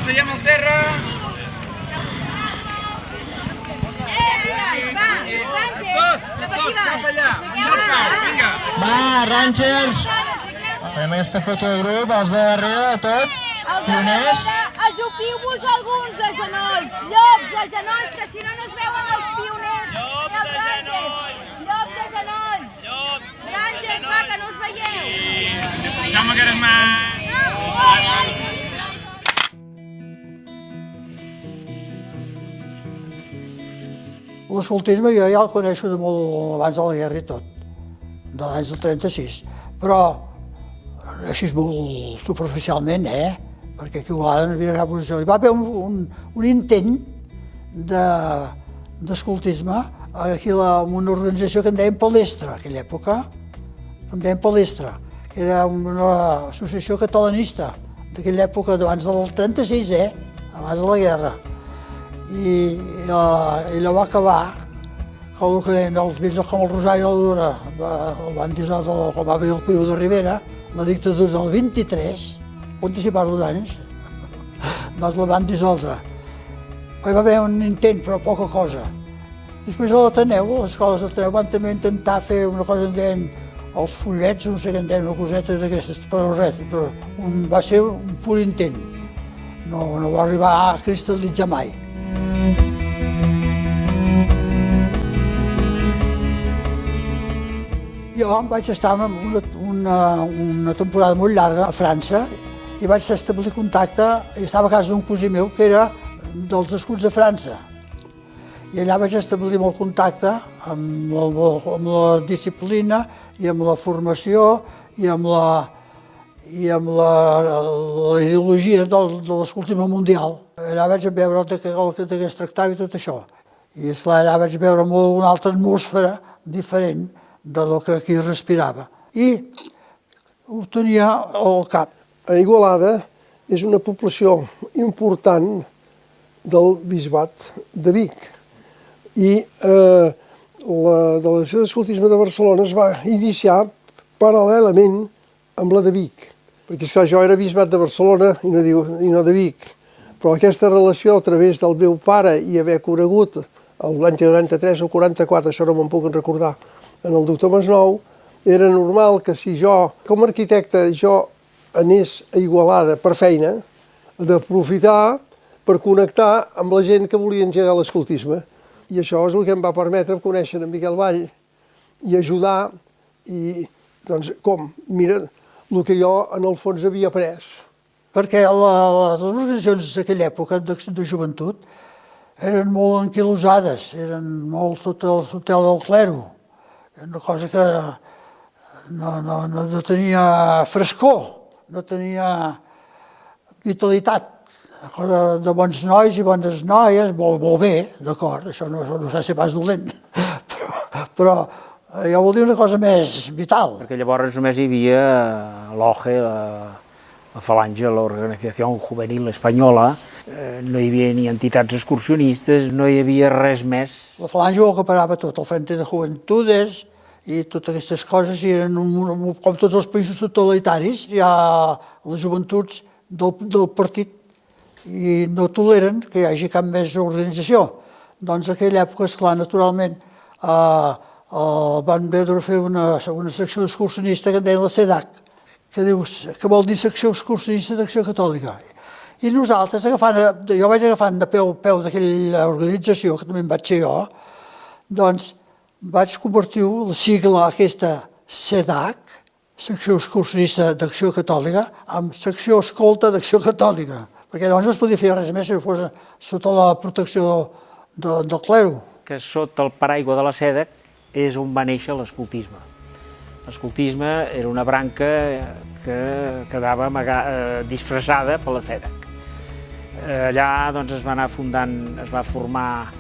seiem al terra. Tots, cap allà, vinga. Va, Rangers! Fem aquesta foto de grup, els de darrere de tot. Pioners. Ajupiu-vos alguns de genolls, llops de genolls, que si no no es veuen els pioners. Llops de genolls. Llops de genolls. Llops. Rangers, va, que no us veieu. Jaume Caresmà. L'escoltisme jo ja el coneixo de molt abans de la guerra i tot, de l'any del 36, però així molt superficialment, perquè aquí a Igualada no hi havia cap posició. Hi va haver un intent d'escoltisme aquí en una organització que en deien Palestra, en aquella època, que en deien Palestra, que era una associació catalanista d'aquella època, abans del 36, abans de la guerra. I allò va acabar, com el que deien els vells com el Rosari de l'Aurora, el van dissoldre quan va venir el Perú de Rivera, la dictadura del 23, anticipar-lo d'anys, doncs la van dissoldre. Hi va haver un intent, però poca cosa. Després a l'Ateneu, a les escoles d'Ateneu, van també intentar fer una cosa que en deien els fullets, no sé què en deien, una coseta d'aquestes, però res, però va ser un pur intent. No va arribar a cristal·litzar mai. Jo vaig estar una temporada molt llarga a França i vaig establir contacte, i estava a casa d'un cosí meu que era dels escuts de França. I allà vaig establir molt contacte amb la disciplina i amb la formació i amb la ideologia de l'escoltisme mundial. Allà vaig veure de què es tractava i tot això. I esclar, allà vaig veure una altra atmosfera diferent de lo que aquí respirava. I ho tenia al cap. A Igualada és una població important del bisbat de Vic. I la Delegació d'Escoltisme de Barcelona es va iniciar paral·lelament amb la de Vic. Perquè, esclar, jo era bisbat de Barcelona i no de Vic. Però aquesta relació a través del meu pare i haver conegut l'any 43 o 44, això no me'n puc recordar, en el doctor Masnou, era normal que si jo, com a arquitecte, anés a Igualada per feina, d'aprofitar per connectar amb la gent que volia engegar l'escoltisme. I això és el que em va permetre conèixer en Miquel Vall i ajudar, i doncs com? Mira, el que jo en el fons havia après. Perquè les organitzacions d'aquella època de joventut eren molt anquilosades, eren molt sota el tutela del clero. Una cosa que no tenia frescor, no tenia vitalitat. Una cosa de bons nois i bones noies, molt bé, d'acord, això no s'ha de ser pas dolent, però jo vol dir una cosa més vital. Perquè llavors només hi havia l'OGE, la Falange, l'Organització Juvenil Espanyola, no hi havia ni entitats excursionistes, no hi havia res més. La Falange ho acaparava tot, el Frente de Juventudes i totes aquestes coses, i eren com tots els països totalitaris, hi ha les joventuts del partit i no toleren que hi hagi cap més organització. Doncs en aquella època, esclar, naturalment, van haver de fer una secció excursionista que en deien la CEDAC, que vol dir Secció Excursionista d'Acció Catòlica. I nosaltres, jo vaig agafant de peu d'aquella organització, que també en vaig ser jo, doncs vaig convertir la sigla aquesta CEDAC, Secció Excursionista d'Acció Catòlica, en Secció Escolta d'Acció Catòlica, perquè llavors no es podia fer res més si no fos sota la protecció del clero. Que sota el paraigua de la CEDAC és on va néixer l'escoltisme. L'escoltisme era una branca que quedava disfressada per la CEDAC. Allà doncs, es va anar fundant, es va formar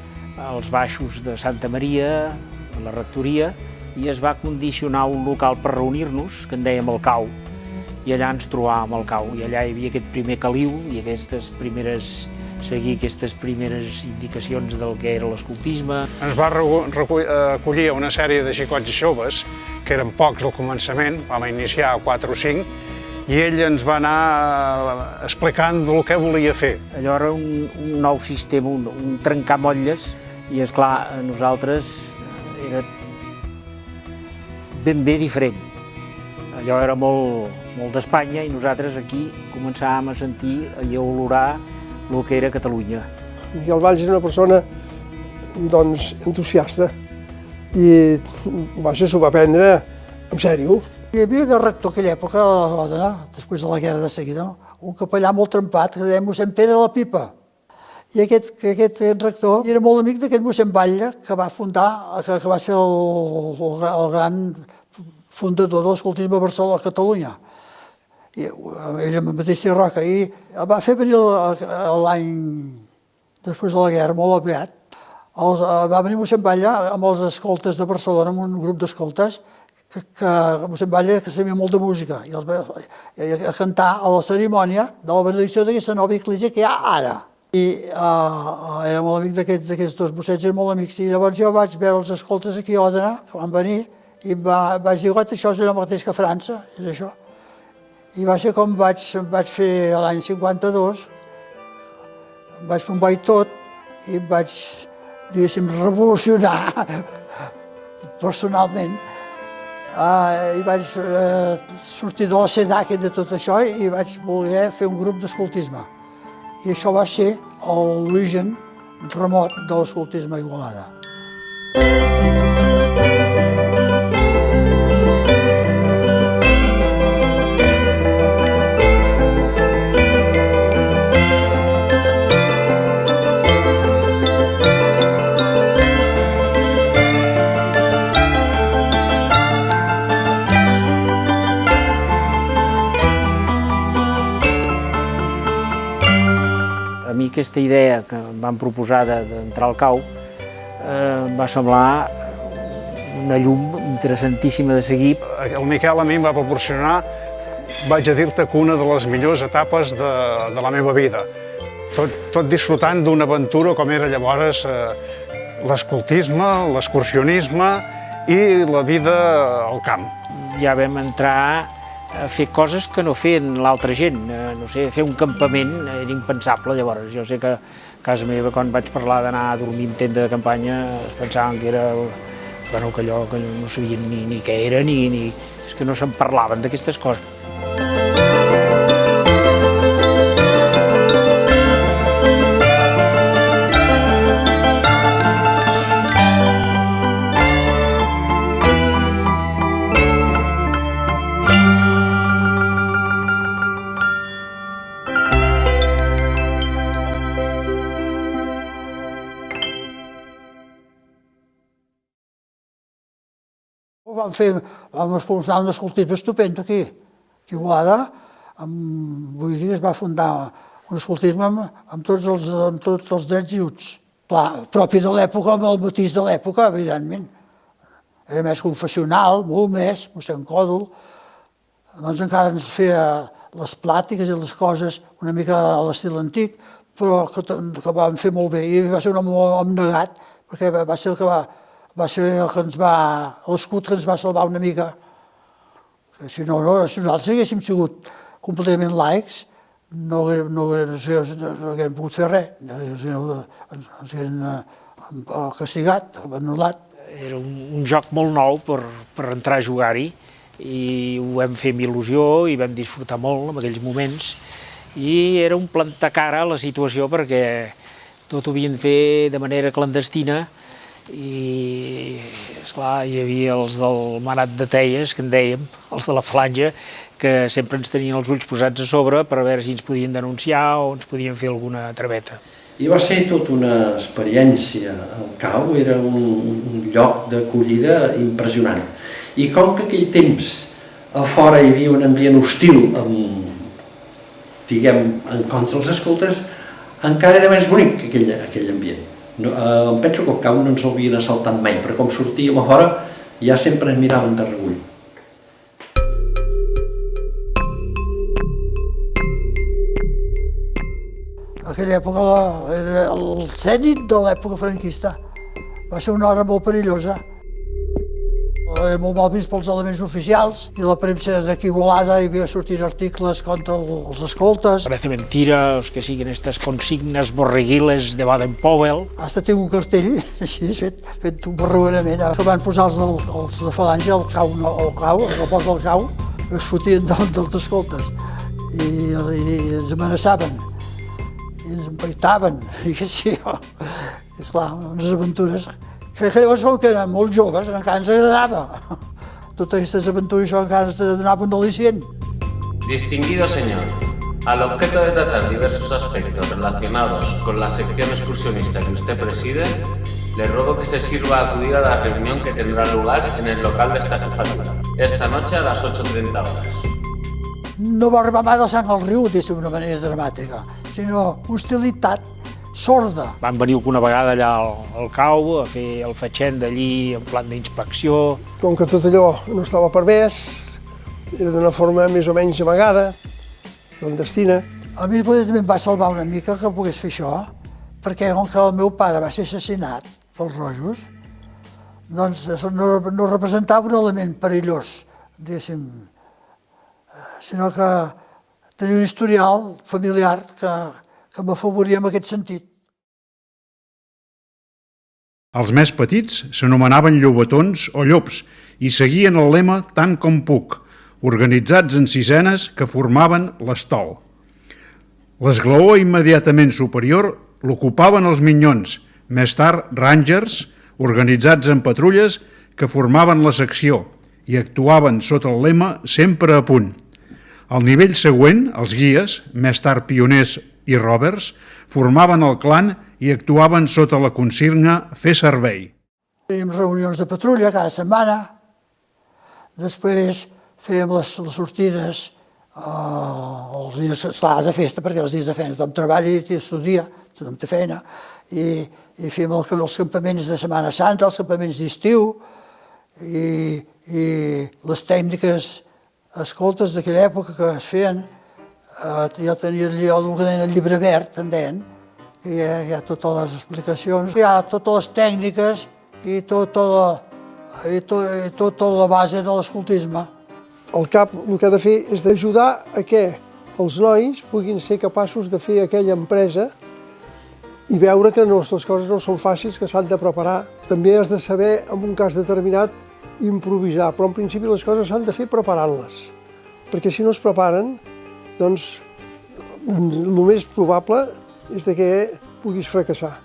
els baixos de Santa Maria, la rectoria, i es va condicionar un local per reunir-nos, que en dèiem el Cau, i allà ens trobàvem al Cau, i allà hi havia aquest primer caliu i seguir aquestes primeres indicacions del que era l'escoltisme. Ens va acollir una sèrie de xicots i joves, que eren pocs al començament, vam iniciar 4 o 5, i ell ens va anar explicant el que volia fer. Allò era un nou sistema, un trencar motlles, i esclar, a nosaltres era ben bé diferent. Allò era molt d'Espanya i nosaltres aquí començàvem a sentir i a olorar el que era Catalunya. Miquel Valls era una persona doncs, entusiasta i s'ho va prendre en sèrio. Hi havia de rector aquella època, a l'Òdena, després de la guerra de seguida, un capellà molt trempat que deia mossèn Pere de la Pipa. I aquest rector era molt amic d'aquest mossèn Batlle, que va fundar, que va ser el gran fundador de l'escoltisme a Barcelona, a Catalunya. I ell amb Batista i Roca. I va fer venir l'any després de la guerra, molt aviat, va venir mossèn Batlle amb els escoltes de Barcelona, amb un grup d'escoltes, que mossèn Batlle que sabia molt de música, i els va a cantar a la cerimònia de la benedicció d'aquesta nova església que hi ha ara. I era molt amic d'aquests dos mossens, eren molt amics, i llavors jo vaig veure els escoltes aquí a Òdena, que van venir, i vaig dir, això és el mateix que França, és això. I va ser com vaig fer l'any 52, vaig fer un ball tot, i vaig, diguéssim, revolucionar personalment. I vaig sortir de la SEDAC i de tot això i vaig voler fer un grup d'escoltisme. I això va ser l'origen remot de l'escoltisme a Igualada. A mi aquesta idea que em van proposar d'entrar al CAU em va semblar una llum interessantíssima de seguir. El Miquel a mi em va proporcionar, vaig a dir-te que una de les millors etapes de la meva vida. Tot disfrutant d'una aventura com era llavors l'escoltisme, l'excursionisme i la vida al camp. Ja vam entrar a fer coses que no feien l'altra gent. No sé, fer un campament era impensable llavors. Jo sé que a casa meva, quan vaig parlar d'anar a dormir en tenda de campanya, es pensaven que era, bueno, que allò que no sabien ni què era, és que no se'n parlaven d'aquestes coses. Vam expulsar un escoltisme estupendo aquí. A Igualada, vull dir, es va fundar un escoltisme amb tots els drets i uts. Propi de l'època, amb el matís de l'època, evidentment. Era més confessional, molt més, mossèn Còdol. Doncs encara ens feia les plàtiques i les coses una mica a l'estil antic, però que vam fer molt bé. I va ser un home abnegat, perquè va ser l'escut que ens va salvar una mica. Si nosaltres haguéssim sigut completament laics, no haguem pogut fer res, ens haguem castigat, anul·lat. Era un joc molt nou per entrar a jugar-hi i ho vam fer amb il·lusió i vam disfrutar molt en aquells moments i era un plantar cara a la situació perquè tot ho havien fet de manera clandestina i, esclar, hi havia els del manat de Teies, que en dèiem, els de la falange, que sempre ens tenien els ulls posats a sobre per veure si ens podien denunciar o ens podien fer alguna traveta. I va ser tota una experiència. El CAU era un lloc d'acollida impressionant. I com que aquell temps a fora hi havia un ambient hostil, diguem, en contra els escoltes, encara era més bonic que aquell ambient. Em penso que el CAU no ens l'havien assaltat mai, però com sortíem a fora ja sempre ens miraven de regull. Aquella època era el zènit de l'època franquista. Va ser una hora molt perillosa. era molt mal vist pels elements oficials i la premsa d'aquí Igualada hi havia sortit articles contra els escoltes. Parece mentira los que siguen estas consignas borreguiles de Baden-Powell. Hasta tinc un cartell, així, fet un barroerament, que van posar els de Falange al cau, al post del cau, es fotien dels escoltes i ens amenaçaven, i ens empaitaven, i així, esclar, unes aventures que llavors com que eren molt joves encara ens agradava. Totes aquestes aventures això encara ens donava un al·licient. Distinguido señor, al objeto de tratar diversos aspectos relacionados con la sección excursionista que usted preside, le ruego que se sirva a acudir a la reunión que tendrá lugar en el local de esta jefatura, esta noche a las 8:30 horas. No va arribar mai de sang al riu, d'una manera dramàtica, sinó hostilitat sorda. Van venir alguna vegada allà al cau a fer el fatxent d'allí en plan d'inspecció. Com que tot allò no estava permès, era d'una forma més o menys amagada, clandestina. A mi també em va salvar una mica que pogués fer això, perquè com que el meu pare va ser assassinat pels rojos, doncs no representava un element perillós, diguéssim, sinó que tenia un historial familiar que m'afavoria en aquest sentit. Els més petits s'anomenaven llobatons o llops i seguien el lema tant com puc, organitzats en sisenes que formaven l'estol. L'esglaó immediatament superior l'ocupaven els minyons, més tard rangers, organitzats en patrulles que formaven la secció i actuaven sota el lema sempre a punt. Al nivell següent, els guies, més tard pioners i rovers, formaven el clan i actuaven sota la consigna fer servei. Fèiem reunions de patrulla cada setmana, després fèiem les sortides els dies de festa, perquè els dies de feina tothom treballa i estudia, tothom té feina, i fèiem els campaments de Setmana Santa, els campaments d'estiu, i les tècniques escoltes d'aquella època que es feien. Jo tenia el que deien el llibre verd, en deien, que hi ha totes les explicacions, hi ha totes les tècniques i tota la base de l'escoltisme. El CAP el que ha de fer és d'ajudar a que els nois puguin ser capaços de fer aquella empresa i veure que les coses no són fàcils, que s'han de preparar. També has de saber, en un cas determinat, improvisar, però en principi les coses s'han de fer preparant-les, perquè si no es preparen, doncs el més probable és que puguis fracassar.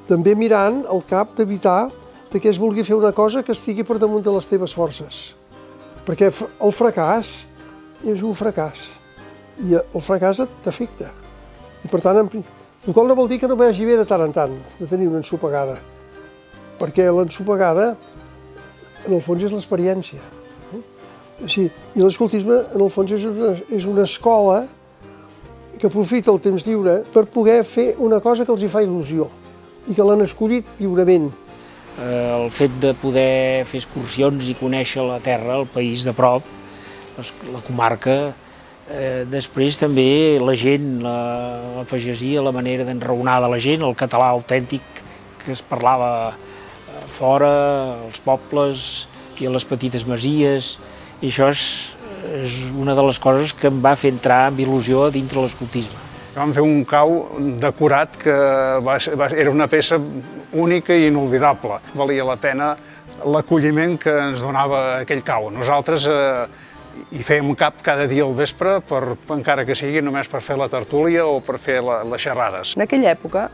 També mirant el CAP d'evitar que es vulgui fer una cosa que estigui per damunt de les teves forces, perquè el fracàs és un fracàs i el fracàs t'afecta. I per tant, el qual no vol dir que no vagi bé de tant en tant de tenir una ensopegada, perquè l'ensopegada en el fons és l'experiència. I l'escoltisme en el fons és una escola que aprofita el temps lliure per poder fer una cosa que els hi fa il·lusió i que l'han escollit lliurement. El fet de poder fer excursions i conèixer la terra, el país de prop, la comarca, després també la gent, la pagesia, la manera d'enraonar de la gent, el català autèntic que es parlava fora, als pobles i a les petites masies, i això és una de les coses que em va fer entrar amb il·lusió dintre l'escoltisme. Vam fer un cau decorat que era una peça única i inolvidable. Valia la pena l'acolliment que ens donava aquell cau. Nosaltres hi fèiem un cap cada dia al vespre, encara que sigui només per fer la tertúlia o per fer les xerrades. En aquella època,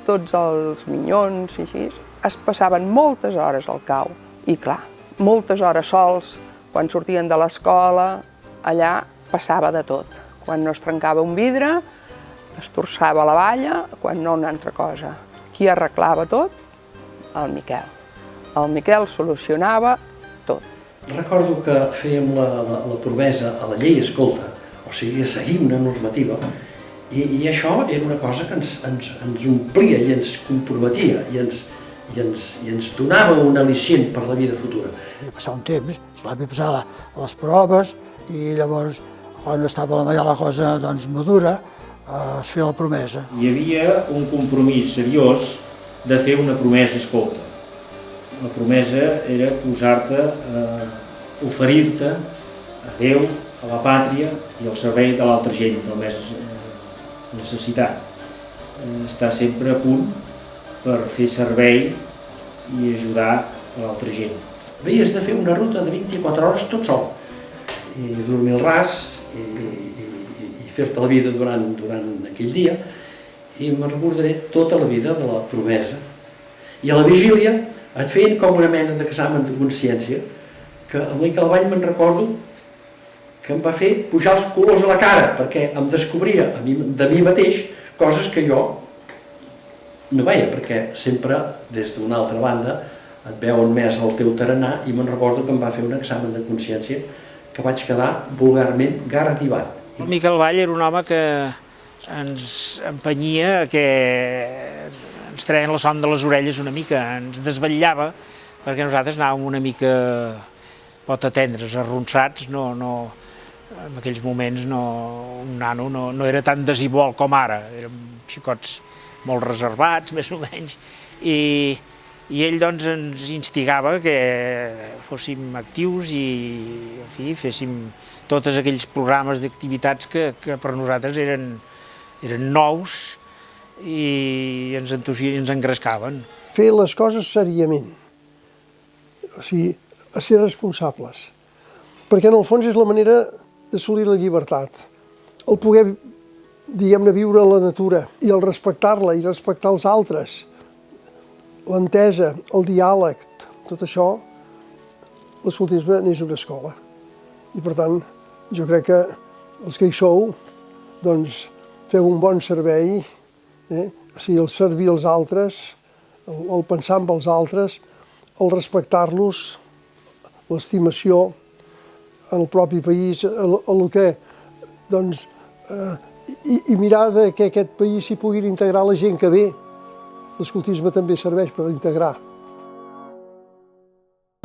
tots els minyons i així, es passaven moltes hores al cau. I clar, moltes hores sols, quan sortien de l'escola, allà passava de tot. Quan no es trencava un vidre, es torçava la valla, quan no una altra cosa. Qui arreglava tot? El Miquel. El Miquel solucionava tot. Recordo que fèiem la promesa a la llei escolta, o sigui, a seguir una normativa, i això era una cosa que ens omplia i ens comprometia i ens donava un al·licient per la vida futura. Va passar un temps, va passar a les proves i llavors, quan estava la cosa madura, es feia la promesa. Hi havia un compromís seriós de fer una promesa escolta. La promesa era posar-te, oferir-te a Déu, a la pàtria i al servei de l'altra gent, del més necessitat. Estar sempre a punt per fer servei i ajudar a l'altra gent. Havies de fer una ruta de 24 hores tot sol, i dormir al ras, i fer-te la vida durant aquell dia, i me'n recordaré tota la vida de la promesa. I a la vigília et feien com una mena d'examen de consciència, que a Miquel Vall me'n recordo que em va fer pujar els colors a la cara, perquè em descobria de mi mateix coses que jo no veia, perquè sempre des d'una altra banda et veuen més el teu tarannà, i me'n recordo que em va fer un examen de consciència que vaig quedar vulgarment garrativat. El Miquel Vall era un home que ens empenyia, que ens treien la son de les orelles una mica, ens desvetllava, perquè nosaltres anàvem una mica pot atendre's, arronsats, en aquells moments un nano no era tan desigual com ara, érem xicots molt reservats, més o menys, i ell doncs ens instigava que fóssim actius i, en fi, féssim tots aquells programes d'activitats que per nosaltres eren nous i ens engrescaven. Fer les coses seriament, o sigui, a ser responsables, perquè en el fons és la manera d'assolir la llibertat, el poder, diguem-ne, viure la natura i el respectar-la i respectar els altres, l'entesa, el diàleg, tot això, l'escoltisme n'és una escola. I per tant, jo crec que els que hi sou, doncs, feu un bon servei, o sigui, el servir els altres, el pensar en els altres, el respectar-los, l'estimació en el propi país, el que, doncs, i mirar que aquest país s'hi puguin integrar la gent que ve. L'escoltisme també serveix per integrar.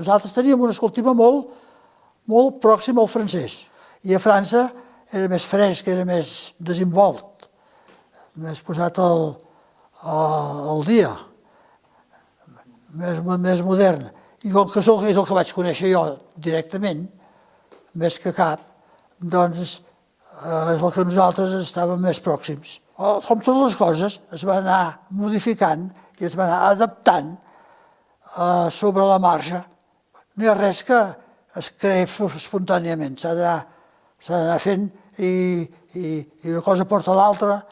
Nosaltres teníem un escoltisme molt pròxim al francès, i a França era més fresc, era més desenvolt, més posat al dia, més modern. I com que és el que vaig conèixer jo directament, més que cap, doncs és el que nosaltres estàvem més pròxims. Com totes les coses, es va anar modificant i es va anar adaptant sobre la marxa. No hi ha res que es creï espontàniament, s'ha d'anar fent i una cosa porta l'altra,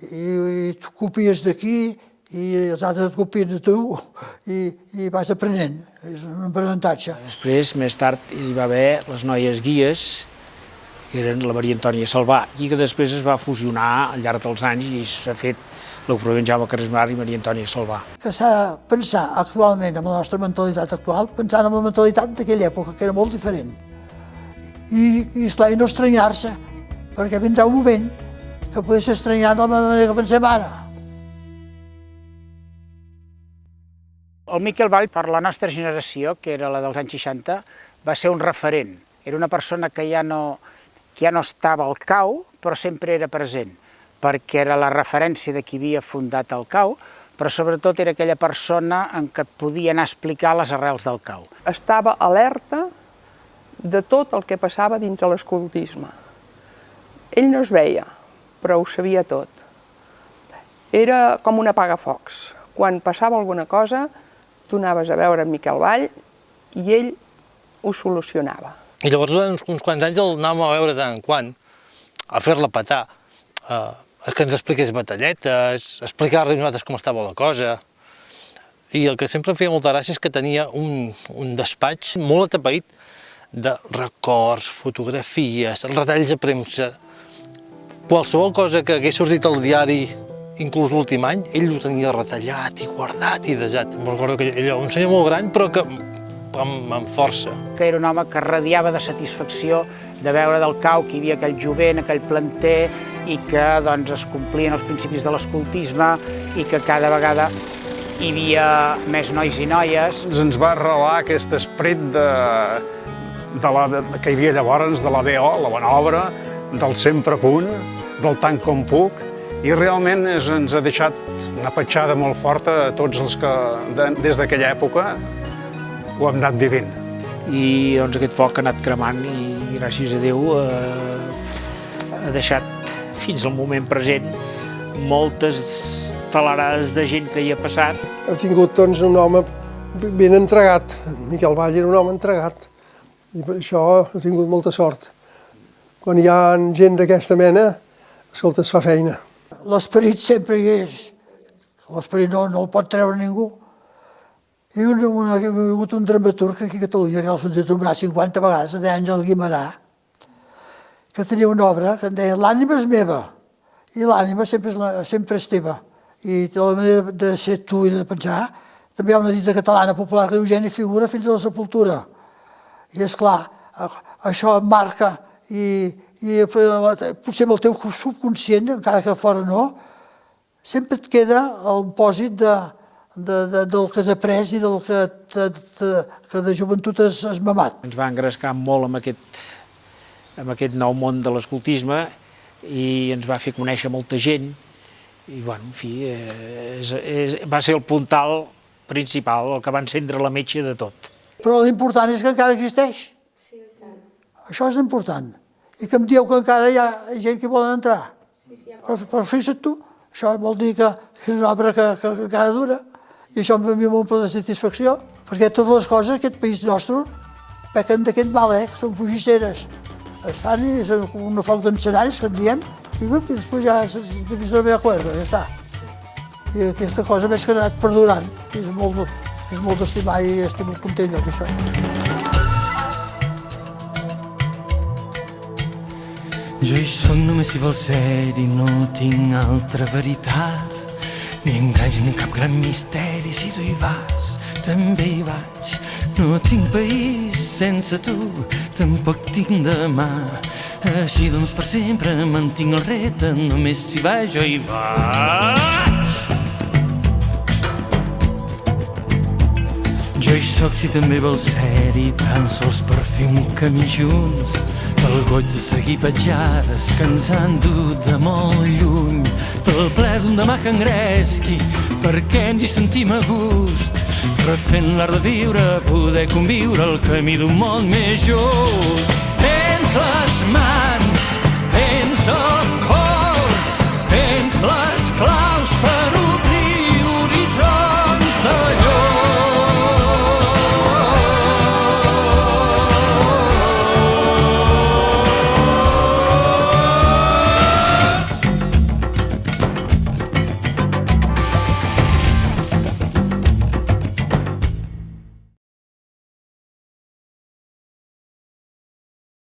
i tu copies d'aquí i els altres et copien de tu i vas aprenent, és un aprenentatge. Després, més tard, hi va haver les noies guies, que eren la Maria Antònia Salvà, i que després es va fusionar al llarg dels anys i s'ha fet l'Oprobent Jaume Caresmar i Maria Antònia Salvà. Que s'ha de pensar actualment amb la nostra mentalitat actual, pensant en la mentalitat d'aquella època, que era molt diferent. I esclar, i no estranyar-se, perquè vindrà un moment que podria ser estranyat de la manera que pensem ara. El Miquel Vall, per la nostra generació, que era la dels anys 60, va ser un referent. Era una persona que ja no estava al CAU, però sempre era present, perquè era la referència de qui havia fundat el CAU, però sobretot era aquella persona en què podia anar a explicar les arrels del CAU. Estava alerta de tot el que passava dins de l'escoltisme. Ell no es veia, però ho sabia tot. Era com un apagafocs. Quan passava alguna cosa, tu anaves a veure en Miquel Vall i ell ho solucionava. I llavors, durant uns quants anys, el anàvem a veure de tant en quant, a fer-la petar, que ens expliqués batalletes, explicar-li a nosaltres com estava la cosa. I el que sempre em feia molta gràcia és que tenia un despatx molt atapeït de records, fotografies, retalls de premsa. Qualsevol cosa que hagués sortit al diari, inclús l'últim any, ell ho tenia retallat i guardat i desat. Em recordo que ell era un senyor molt gran, però que amb força. Que era un home que radiava de satisfacció de veure del CAU que hi havia aquell jovent, aquell planter, i que doncs, es complien els principis de l'escoltisme i que cada vegada hi havia més nois i noies. Ens va arrelar aquest esperit que hi havia llavors de la BO, la bona obra, del sempre a punt, del tant com puc, i realment ens ha deixat una petjada molt forta a tots els que des d'aquella època ho hem anat vivint. I doncs aquest foc ha anat cremant i gràcies a Déu ha deixat fins al moment present moltes talarades de gent que hi ha passat. Hem tingut doncs un home ben entregat, Miquel Vall era un home entregat i per això ha tingut molta sort. Quan hi ha gent d'aquesta mena, escolta, es fa feina. L'esperit sempre hi és, l'esperit no el pot treure ningú. Hi ha hagut un dramaturg aquí a Catalunya, que l'ha sentit nombrar 50 vegades, de Àngel Guimerà, que tenia una obra que en deia l'ànima és meva, i l'ànima sempre és teva. I de la manera de ser tu i de pensar, també hi ha una dita catalana popular que diu gent i figura fins a la sepultura. I és clar, això em marca i potser amb el teu subconscient, encara que fora no, sempre et queda el pòsit del que has après i del que de joventut has mamat. Ens va engrescar molt amb aquest nou món de l'escoltisme i ens va fer conèixer molta gent i, bueno, en fi, va ser el puntal principal, el que va encendre la metxa de tot. Però l'important és que encara existeix. Això és important. I que em dieu que encara hi ha gent que volen entrar. Però fixa't tu, això vol dir que és una obra que encara dura. I això a mi m'omple de satisfacció, perquè totes les coses d'aquest país nostre pequen d'aquest mal, que són fugisseres. Es fan i és un foc d'encenalls, que en diem, i després ja se ve a cuerda, ja està. I aquesta cosa més que ha anat perdurant, és molt d'estimar i estic molt content d'això. Jo hi soc només si vols ser i no tinc altra veritat, ni enganys ni cap gran misteri. Si tu hi vas, també hi vaig. No tinc país sense tu, tampoc tinc demà. Així doncs per sempre mantinc el repte, només si vaig jo hi vaig. Jo hi soc si també vols ser-hi, tan sols per fer un camí junts, pel goig de seguir petjades que ens han dut de molt lluny, pel ple d'un demà que engresqui, perquè ens hi sentim a gust, refent l'art de viure, poder conviure el camí d'un món més just.